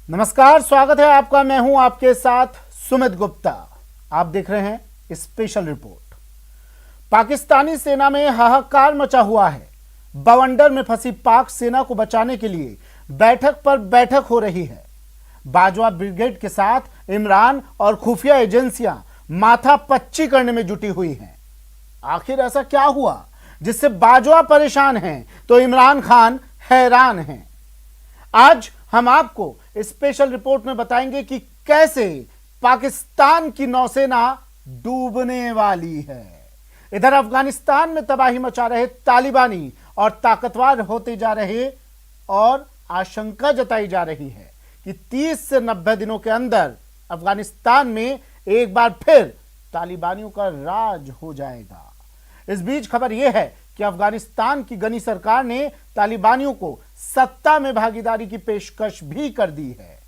नमस्कार, स्वागत है आपका। मैं हूं आपके साथ सुमित गुप्ता। आप देख रहे हैं स्पेशल रिपोर्ट। पाकिस्तानी सेना में हाहाकार मचा हुआ है। बवंडर में फंसी पाक सेना को बचाने के लिए बैठक पर बैठक हो रही है। बाजवा ब्रिगेड के साथ इमरान और खुफिया एजेंसियां माथापच्ची करने में जुटी हुई हैं। आखिर ऐसा क्या हुआ जिससे बाजवा परेशान हैं तो इमरान खान हैरान हैं? आज हम आपको स्पेशल रिपोर्ट में बताएंगे कि कैसे पाकिस्तान की नौसेना डूबने वाली है। इधर अफगानिस्तान में तबाही मचा रहे तालिबानी और ताकतवर होते जा रहे और आशंका जताई जा रही है कि 30 से 90 दिनों के अंदर अफगानिस्तान में एक बार फिर तालिबानियों का राज हो जाएगा। इस बीच खबर यह है कि अफगानिस्तान की गनी सरकार ने तालिबानियों को सत्ता में भागीदारी की पेशकश भी कर दी है।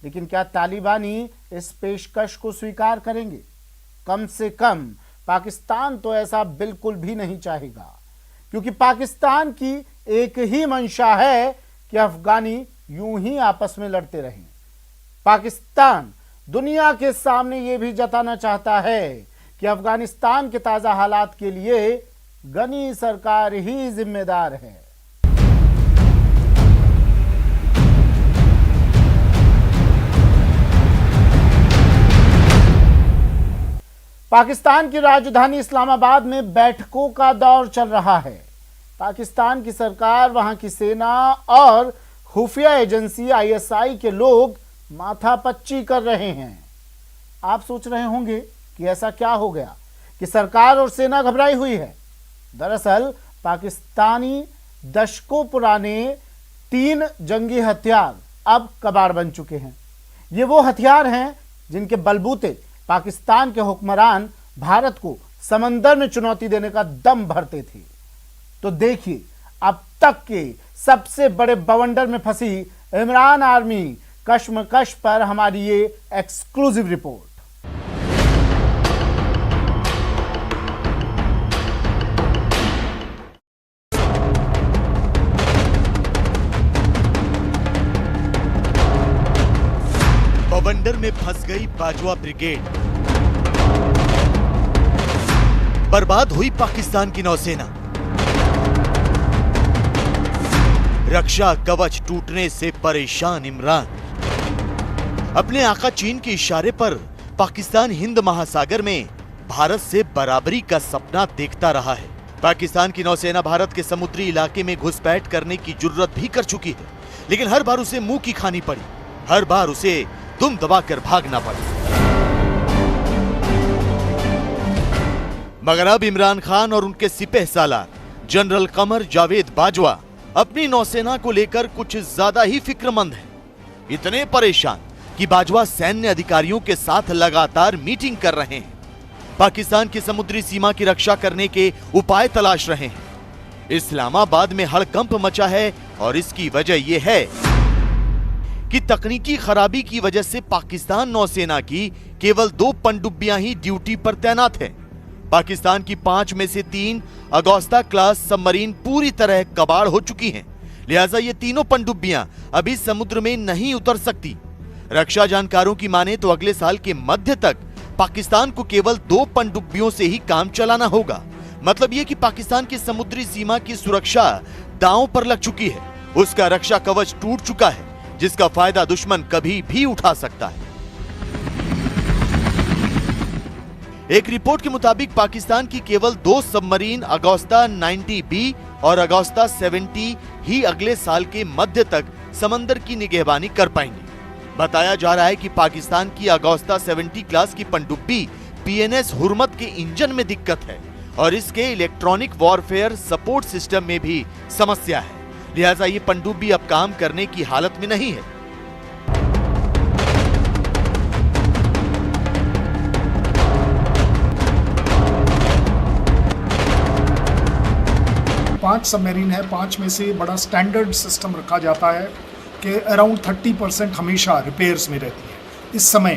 लेकिन क्या तालिबानी इस पेशकश को स्वीकार करेंगे? कम से कम पाकिस्तान तो ऐसा बिल्कुल भी नहीं चाहेगा, क्योंकि पाकिस्तान की एक ही मंशा है कि अफगानी यूं ही आपस में लड़ते रहें। पाकिस्तान दुनिया के सामने यह भी जताना चाहता है कि अफगानिस्तान के ताजा हालात के लिए गनी सरकार ही जिम्मेदार है। पाकिस्तान की राजधानी इस्लामाबाद में बैठकों का दौर चल रहा है। पाकिस्तान की सरकार, वहां की सेना और खुफिया एजेंसी ISI के लोग माथापच्ची कर रहे हैं। आप सोच रहे होंगे कि ऐसा क्या हो गया कि सरकार और सेना घबराई हुई है। दरअसल पाकिस्तानी दशकों पुराने 3 जंगी हथियार अब कबाड़ बन चुके हैं। ये वो हथियार हैं जिनके बलबूते पाकिस्तान के हुक्मरान भारत को समंदर में चुनौती देने का दम भरते थे। तो देखिए अब तक के सबसे बड़े बवंडर में फंसी इमरान आर्मी कश्मकश पर हमारी ये एक्सक्लूसिव रिपोर्ट। बवंडर में फंस गई बाजवा ब्रिगेड, बर्बाद हुई पाकिस्तान की नौसेना, रक्षा कवच टूटने से परेशान इमरान। अपने आका चीन के इशारे पर पाकिस्तान हिंद महासागर में भारत से बराबरी का सपना देखता रहा है। पाकिस्तान की नौसेना भारत के समुद्री इलाके में घुसपैठ करने की जुर्रत भी कर चुकी है, लेकिन हर बार उसे मुंह की खानी पड़ी, हर बार उसे दुम दबाकर भागना पड़ा। मगर अब इमरान खान और उनके सिपह सालार जनरल कमर जावेद बाजवा अपनी नौसेना को लेकर कुछ ज्यादा ही फिक्रमंद हैं। इतने परेशान कि बाजवा सैन्य अधिकारियों के साथ लगातार मीटिंग कर रहे हैं, पाकिस्तान की समुद्री सीमा की रक्षा करने के उपाय तलाश रहे हैं। इस्लामाबाद में हड़कंप मचा है और इसकी वजह यह है कि तकनीकी खराबी की वजह से पाकिस्तान नौसेना की केवल 2 पनडुब्बियां ही ड्यूटी पर तैनात हैं। पाकिस्तान की 5 में से 3 अगोस्ता क्लास सबमरीन पूरी तरह कबाड़ हो चुकी हैं, लिहाजा ये तीनों पनडुब्बियां अभी समुद्र में नहीं उतर सकती। रक्षा जानकारों की माने तो अगले साल के मध्य तक पाकिस्तान को केवल 2 पनडुब्बियों से ही काम चलाना होगा। मतलब ये कि पाकिस्तान की समुद्री सीमा की सुरक्षा दांव पर लग चुकी है, उसका रक्षा कवच टूट चुका है, जिसका फायदा दुश्मन कभी भी उठा सकता है। एक रिपोर्ट के मुताबिक पाकिस्तान की केवल 2 सबमरीन अगोस्ता 90B और अगोस्ता 70 ही अगले साल के मध्य तक समंदर की निगहबानी कर पाएंगे। बताया जा रहा है कि पाकिस्तान की अगोस्ता 70 क्लास की पनडुब्बी PNS हुर्मत के इंजन में दिक्कत है और इसके इलेक्ट्रॉनिक वॉरफेयर सपोर्ट सिस्टम में भी समस्या है, लिहाजा ये पनडुब्बी अब काम करने की हालत में नहीं है। 5 सबमरीन है, 5 में से बड़ा स्टैंडर्ड सिस्टम रखा जाता है कि अराउंड 30% हमेशा रिपेयर्स में रहती है। इस समय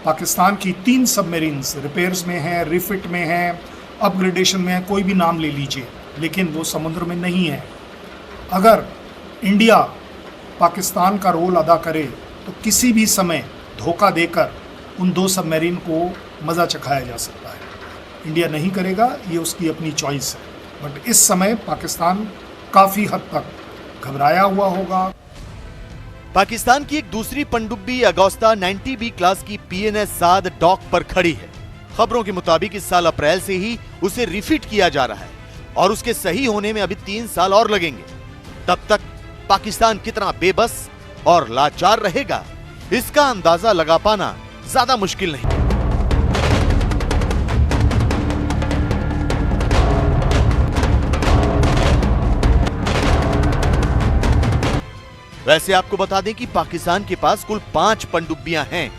पाकिस्तान की 3 सबमरीन्स रिपेयर्स में हैं, रिफिट में हैं, अपग्रेडेशन में है, कोई भी नाम ले लीजिए, लेकिन वो समुद्र में नहीं है। अगर इंडिया पाकिस्तान का रोल अदा करे तो किसी भी समय धोखा देकर उन 2 सबमरीन को मज़ा चखाया जा सकता है। इंडिया नहीं करेगा, ये उसकी अपनी चॉइस है, बट इस समय पाकिस्तान काफ़ी हद तक घबराया हुआ होगा। पाकिस्तान की एक दूसरी पनडुब्बी अगोस्ता 90B क्लास की PNS साद डॉक पर खड़ी है। खबरों के मुताबिक इस साल अप्रैल से ही उसे रिफिट किया जा रहा है और उसके सही होने में अभी 3 साल और लगेंगे। तब तक पाकिस्तान कितना बेबस और लाचार रहेगा, इसका अंदाजा लगा पाना ज्यादा मुश्किल नहीं। वैसे आपको बता दें कि पाकिस्तान के पास कुल 5 पनडुब्बियां हैं।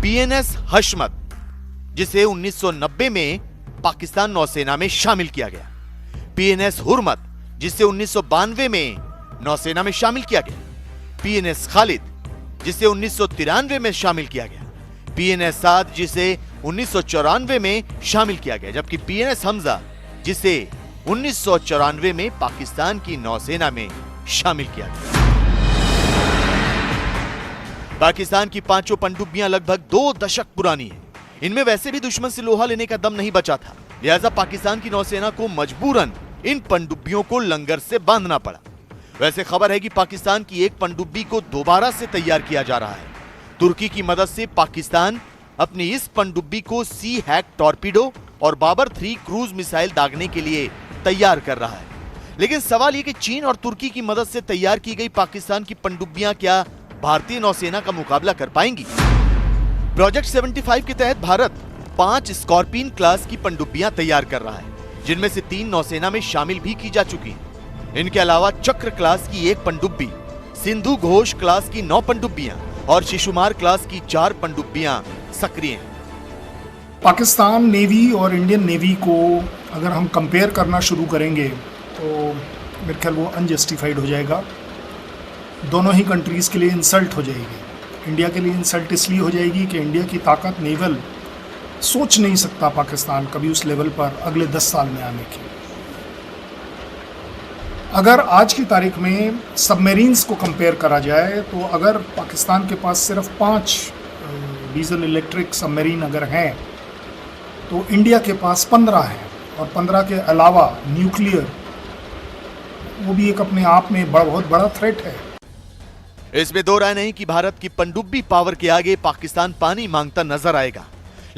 PNS हशमत, जिसे 1990 में पाकिस्तान नौसेना में शामिल किया गया। PNS हुरमत, जिसे 1992 में नौसेना में शामिल किया गया। PNS खालिद, जिसे 1993 में शामिल किया गया। PNS साद, जिसे 1994 में शामिल किया गया, जबकि PNS हमजा, जिसे 1994 में पाकिस्तान की नौसेना में शामिल किया गया। पाकिस्तान की 5 पनडुब्बियां लगभग 2 दशक पुरानी हैं। इनमें वैसे भी दुश्मन से लोहा लेने का दम नहीं बचा था, लिहाजा पाकिस्तान की नौसेना को मजबूरन इन पनडुब्बियों को लंगर से बांधना पड़ा। वैसे खबर है कि पाकिस्तान की एक पनडुब्बी को दोबारा से तैयार किया जा रहा है। तुर्की की मदद से पाकिस्तान अपनी इस पनडुब्बी को सी हैक टॉर्पीडो और बाबर 3 क्रूज मिसाइल दागने के लिए तैयार कर रहा है। लेकिन सवाल यह कि चीन और तुर्की की मदद से तैयार की गई पाकिस्तान की पनडुब्बियां क्या भारतीय नौसेना का मुकाबला कर पाएंगी? प्रोजेक्ट 75 के तहत भारत 5 स्कॉर्पियन क्लास की पनडुब्बियां तैयार कर रहा है, जिनमें से 3 नौसेना में शामिल भी की जा चुकी हैं। इनके अलावा चक्र क्लास की 1 पनडुब्बी, सिंधु घोष क्लास की 9 पनडुब्बियां और शिशुमार क्लास की 4 पनडुब्बियां सक्रिय हैं। पाकिस्तान नेवी और इंडियन नेवी को अगर हम कंपेयर करना शुरू करेंगे तो मेरे ख्याल वो अनजस्टिफाइड हो जाएगा। दोनों ही कंट्रीज़ के लिए इंसल्ट हो जाएगी। इंडिया के लिए इंसल्ट इसलिए हो जाएगी कि इंडिया की ताकत नेवल सोच नहीं सकता पाकिस्तान कभी उस लेवल पर अगले 10 साल में आने की। अगर आज की तारीख में सबमरीन्स को कंपेयर करा जाए तो अगर पाकिस्तान के पास सिर्फ 5 डीजल इलेक्ट्रिक सबमरीन अगर हैं तो इंडिया के पास 15 हैं, और 15 के अलावा न्यूक्लियर, वो भी एक अपने आप में बहुत बड़ा थ्रेट है। इसमें दो राय नहीं कि भारत की पनडुब्बी पावर के आगे पाकिस्तान पानी मांगता नजर आएगा,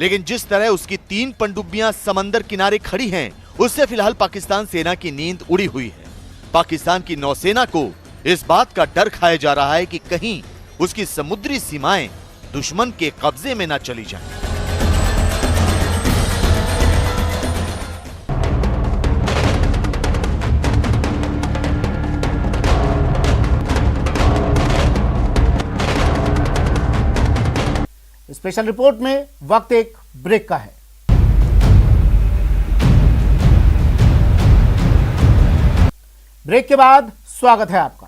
लेकिन जिस तरह उसकी 3 पनडुब्बियां समंदर किनारे खड़ी हैं, उससे फिलहाल पाकिस्तान सेना की नींद उड़ी हुई है। पाकिस्तान की नौसेना को इस बात का डर खाया जा रहा है कि कहीं उसकी समुद्री सीमाएं दुश्मन के कब्जे में न चली जाएं। स्पेशल रिपोर्ट में वक्त एक ब्रेक का है। ब्रेक के बाद स्वागत है आपका।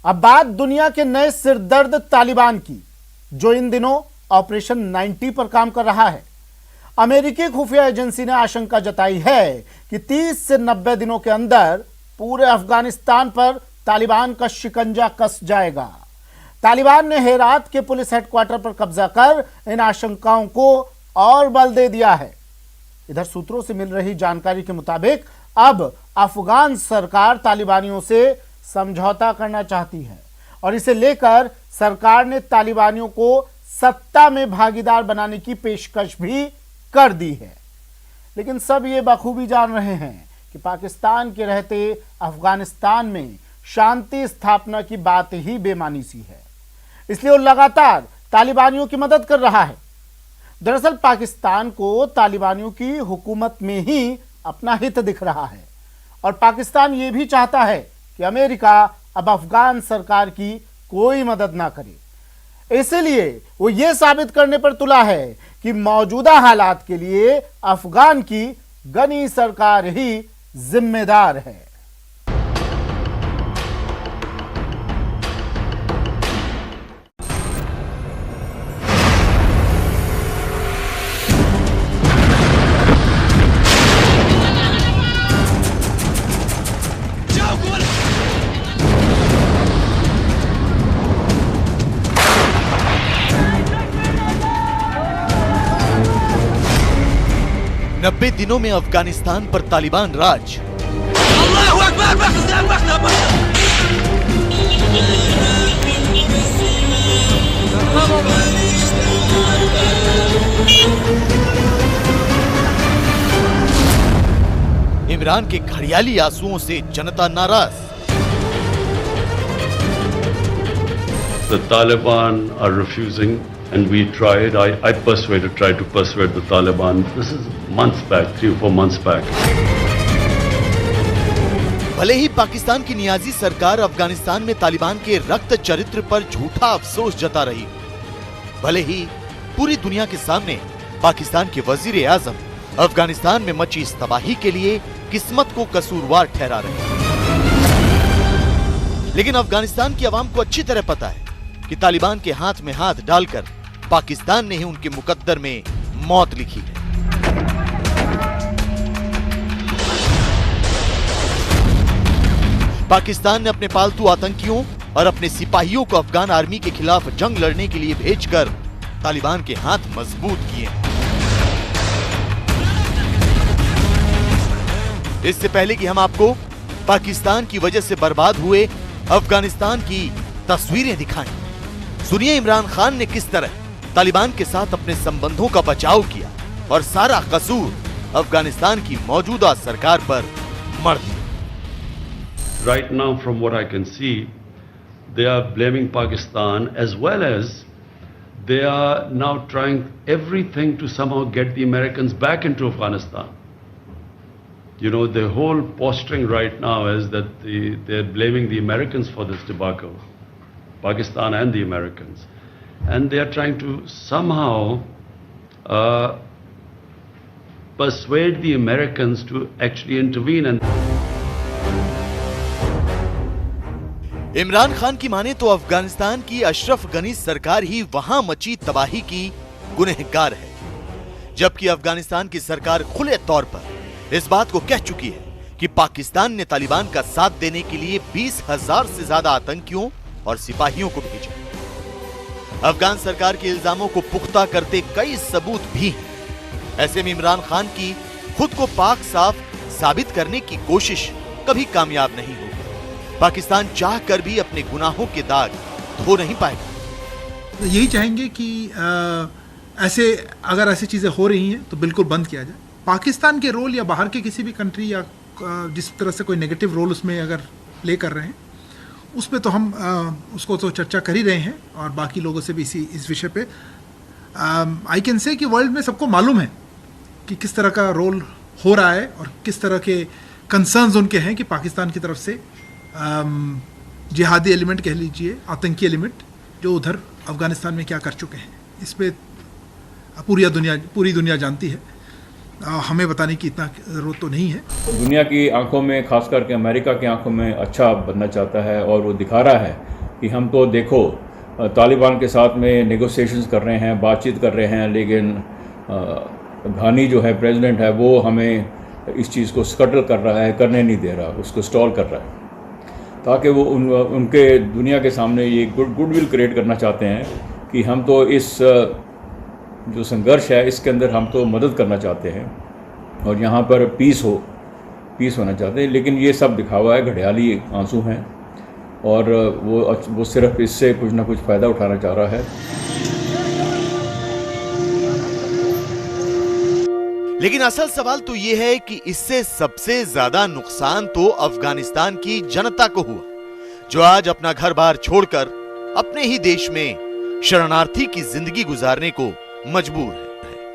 अब बात दुनिया के नए सिरदर्द तालिबान की, जो इन दिनों ऑपरेशन 90 पर काम कर रहा है। अमेरिकी खुफिया एजेंसी ने आशंका जताई है कि 30 से 90 दिनों के अंदर पूरे अफगानिस्तान पर तालिबान का शिकंजा कस जाएगा। तालिबान ने हेरात के पुलिस हेडक्वार्टर पर कब्जा कर इन आशंकाओं को और बल दे दिया है। इधर सूत्रों से मिल रही जानकारी के मुताबिक अब अफगान सरकार तालिबानियों से समझौता करना चाहती है और इसे लेकर सरकार ने तालिबानियों को सत्ता में भागीदार बनाने की पेशकश भी कर दी है। लेकिन सब ये बखूबी जान रहे हैं कि पाकिस्तान के रहते अफगानिस्तान में शांति स्थापना की बात ही बेमानी सी है, इसलिए वो लगातार तालिबानियों की मदद कर रहा है। दरअसल पाकिस्तान को तालिबानियों की हुकूमत में ही अपना हित दिख रहा है और पाकिस्तान ये भी चाहता है कि अमेरिका अब अफगान सरकार की कोई मदद ना करे। इसलिए वो ये साबित करने पर तुला है कि मौजूदा हालात के लिए अफगान की गनी सरकार ही जिम्मेदार है। 90 दिनों में अफगानिस्तान पर तालिबान राज। इमरान के घड़ियाली आंसुओं से जनता नाराज। The Taliban are refusing, and we tried. I tried to persuade the Taliban. This is months back, 3 or 4 months back. भले ही पाकिस्तान की नियाजी सरकार अफगानिस्तान में तालिबान के रक्त चरित्र पर झूठा अफसोस जता रही, भले ही पूरी दुनिया के सामने पाकिस्तान के वजीर आजम अफगानिस्तान में मची इस तबाही के लिए किस्मत को कसूरवार ठहरा रहे हैं, लेकिन अफगानिस्तान की आवाम को अच्छी तरह पता है कि तालिबान के हाथ में हाथ डालकर पाकिस्तान ने ही उनके मुकद्दर में मौत लिखी है। पाकिस्तान ने अपने पालतू आतंकियों और अपने सिपाहियों को अफगान आर्मी के खिलाफ जंग लड़ने के लिए भेजकर तालिबान के हाथ मजबूत किए हैं। इससे पहले कि हम आपको पाकिस्तान की वजह से बर्बाद हुए अफगानिस्तान की तस्वीरें दिखाएं, सुनिए इमरान खान ने किस तरह तालिबान के साथ अपने संबंधों का बचाव किया और सारा कसूर अफगानिस्तान की मौजूदा सरकार पर मढ़ दिया। Right now, from what I can see, they are blaming Pakistan, as well as they are now trying everything to somehow get the Americans back into Afghanistan. You know, the whole posturing right now is that they're blaming the Americans for this debacle, Pakistan and the Americans. And they are trying to somehow persuade the Americans to actually intervene. And Imran Khan की माने तो अफगानिस्तान की अशरफ गनी सरकार ही वहां मची तबाही की गुनहगार है, जबकि अफगानिस्तान की सरकार खुले तौर पर इस बात को कह चुकी है कि पाकिस्तान ने तालिबान का साथ देने के लिए 20,000 से ज्यादा आतंकियों और सिपाहियों को भेजा। अफगान सरकार के इल्जामों को पुख्ता करते कई सबूत भी हैं। ऐसे में इमरान खान की खुद को पाक साफ साबित करने की कोशिश कभी कामयाब नहीं होगी। पाकिस्तान चाहकर भी अपने गुनाहों के दाग धो नहीं पाएगा। यही चाहेंगे कि अगर ऐसी चीज़ें हो रही हैं तो बिल्कुल बंद किया जाए। पाकिस्तान के रोल या बाहर के किसी भी कंट्री या जिस तरह से कोई नेगेटिव रोल उसमें अगर प्ले कर रहे हैं, उस पर तो हम उसको तो चर्चा कर ही रहे हैं और बाकी लोगों से भी इस विषय पे आई कैन से कि वर्ल्ड में सबको मालूम है कि किस तरह का रोल हो रहा है और किस तरह के कंसर्न्स उनके हैं कि पाकिस्तान की तरफ से जिहादी एलिमेंट कह लीजिए, आतंकी एलिमेंट जो उधर अफ़गानिस्तान में क्या कर चुके हैं। इस पर पूरी दुनिया जानती है, हमें बताने की इतना ज़रूरत तो नहीं है। दुनिया की आंखों में, खास करके अमेरिका की आंखों में अच्छा बनना चाहता है और वो दिखा रहा है कि हम तो देखो तालिबान के साथ में नेगोशिएशंस कर रहे हैं, बातचीत कर रहे हैं, लेकिन घानी जो है प्रेसिडेंट है वो हमें इस चीज़ को स्कटल कर रहा है, करने नहीं दे रहा, उसको स्टॉल कर रहा है, ताकि वो उनके दुनिया के सामने ये गुडविल क्रिएट करना चाहते हैं कि हम तो इस जो संघर्ष है इसके अंदर हम तो मदद करना चाहते हैं और यहाँ पर पीस होना चाहते हैं। लेकिन ये सब दिखावा है, घड़ियाली आंसू हैं और वो सिर्फ इससे कुछ ना कुछ फ़ायदा उठाना चाह रहा है। लेकिन असल सवाल तो ये है कि इससे सबसे ज्यादा नुकसान तो अफगानिस्तान की जनता को हुआ, जो आज अपना घर बार छोड़कर अपने ही देश में शरणार्थी की जिंदगी गुजारने को मजबूर है।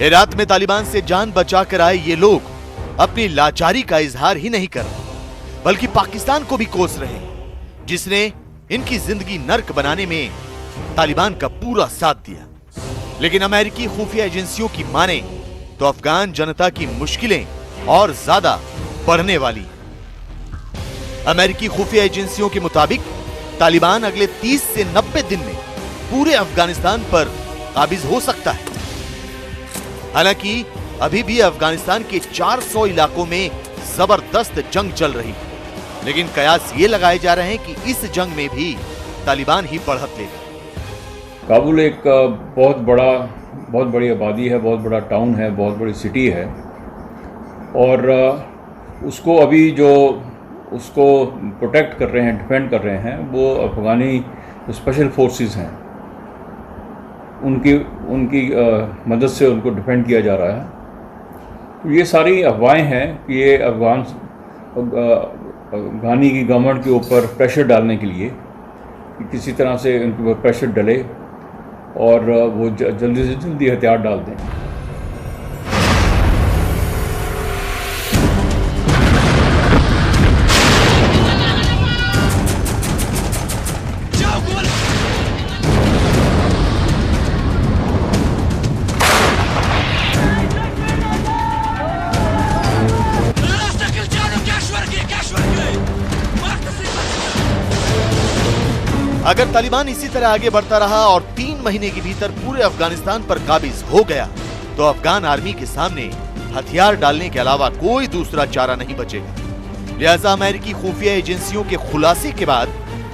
हेरात में तालिबान से जान बचाकर आए ये लोग अपनी लाचारी का इजहार ही नहीं कर रहे, बल्कि पाकिस्तान को भी कोस रहे हैं, जिसने इनकी जिंदगी नर्क बनाने में तालिबान का पूरा साथ दिया। लेकिन अमेरिकी खुफिया एजेंसियों की माने तो अफगान जनता की मुश्किलें और ज्यादा बढ़ने वाली हैं। अमेरिकी खुफिया एजेंसियों के मुताबिक तालिबान अगले 30 से 90 दिन में पूरे अफगानिस्तान पर काबिज हो सकता है। हालांकि अभी भी अफगानिस्तान के 400 इलाकों में जबरदस्त जंग चल रही है, लेकिन कयास ये लगाए जा रहे हैं कि इस जंग में भी तालिबान ही बढ़त लेगा। काबुल एक बहुत बड़ी आबादी है, बहुत बड़ा टाउन है, बहुत बड़ी सिटी है, और उसको अभी जो उसको प्रोटेक्ट कर रहे हैं, डिफेंड कर रहे हैं, वो अफगानी स्पेशल फोर्सेस हैं। उनकी मदद से उनको डिफेंड किया जा रहा है। तो ये सारी अफवाहें हैं कि ये अफगानी की गवर्नमेंट के ऊपर प्रेशर डालने के लिए कि किसी तरह से उनके ऊपर प्रेशर डले और वो जल्दी से जल्दी हथियार डाल दें। अगर तालिबान इसी तरह आगे बढ़ता रहा और 3 महीने के भीतर पूरे अफगानिस्तान पर काबिज हो गया, तो अफगान आर्मी के सामने हथियार डालने के अलावा कोई दूसरा चारा नहीं बचेगा। लिहाजा अमेरिकी खुफिया एजेंसियों के खुलासे के बाद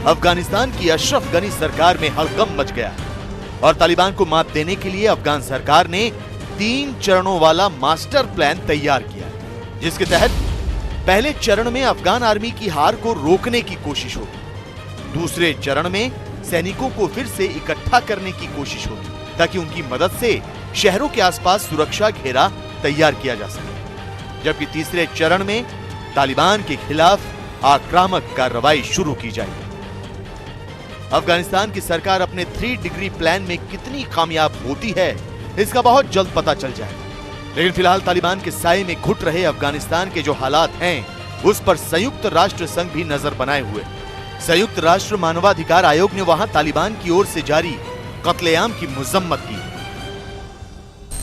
अफगानिस्तान की अशरफ गनी सरकार में हड़कंप मच गया और तालिबान को मात देने के लिए अफगान सरकार ने 3 चरणों वाला मास्टर प्लान तैयार किया, जिसके तहत पहले चरण में अफगान आर्मी की हार को रोकने की कोशिश होगी, दूसरे चरण में सैनिकों को फिर से इकट्ठा करने की कोशिश होगी ताकि उनकी मदद से शहरों के आसपास सुरक्षा घेरा तैयार किया जा सके, जबकि तीसरे चरण में तालिबान के खिलाफ आक्रामक कार्रवाई शुरू की जाएगी। अफगानिस्तान की सरकार अपने 3 डिग्री प्लान में कितनी कामयाब होती है, इसका बहुत जल्द पता चल जाएगा। लेकिन फिलहाल तालिबान के साये में घुट रहे अफगानिस्तान के जो हालात हैं, उस पर संयुक्त राष्ट्र संघ भी नजर बनाए हुए। संयुक्त राष्ट्र मानवाधिकार आयोग ने वहां तालिबान की ओर से जारी कत्लेआम की मजम्मत की।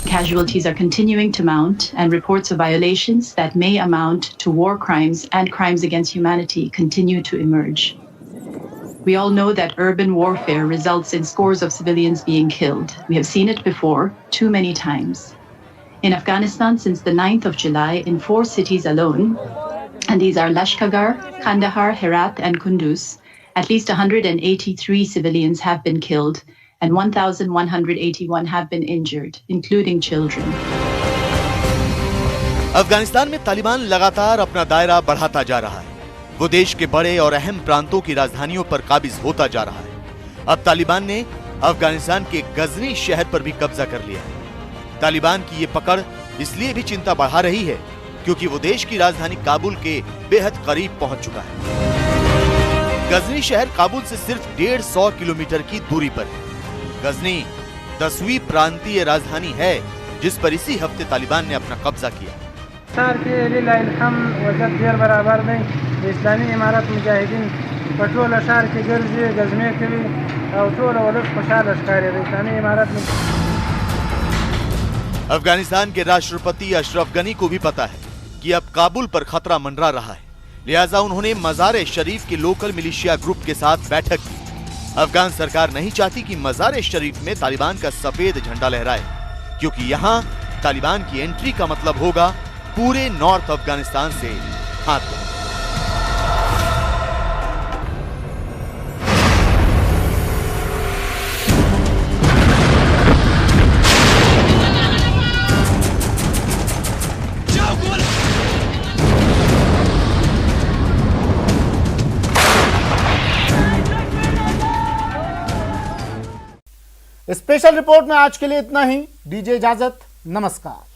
Casualties are continuing to mount, and reports of violations that may amount to war crimes and crimes against humanity continue to emerge. We all know that urban warfare results in scores of civilians being killed. We have seen it before, too many times. In Afghanistan, since the 9th of July, in 4 cities alone, and these are Lashkargah, Kandahar, Herat, and Kunduz, at least 183 civilians have been killed, and 1,181 have been injured, including children. Afghanistan में तालिबान लगातार अपना दायरा बढ़ाता जा रहा है। वो देश के बड़े और अहम प्रांतों की राजधानियों पर काबिज होता जा रहा है। अब तालिबान ने अफगानिस्तान के गजनी शहर पर भी कब्जा कर लिया है। तालिबान की ये पकड़ इसलिए भी चिंता बढ़ा रही है क्योंकि वो देश की राजधानी काबुल के बेहद करीब पहुंच चुका है। गजनी शहर काबुल से सिर्फ 150 किलोमीटर की दूरी पर है। गजनी 10वीं प्रांतीय राजधानी है जिस पर इसी हफ्ते तालिबान ने अपना कब्जा किया। इस्लामी इमारत मुजाहिदीन पटोल शहर के गर्जे गजमे के भी और खुशहाल इस्लामी इमारत में। अफगानिस्तान के राष्ट्रपति अशरफ गनी को भी पता है कि अब काबुल पर खतरा मंडरा रहा है, लिहाजा उन्होंने मज़ार शरीफ के लोकल मिलिशिया ग्रुप के साथ बैठक की। अफगान सरकार नहीं चाहती कि मज़ार शरीफ में तालिबान का सफेद झंडा लहराए, क्योंकि यहाँ तालिबान की एंट्री का मतलब होगा पूरे नॉर्थ अफगानिस्तान से हाथ धोना। स्पेशल रिपोर्ट में आज के लिए इतना ही। दीजिए इजाजत, नमस्कार।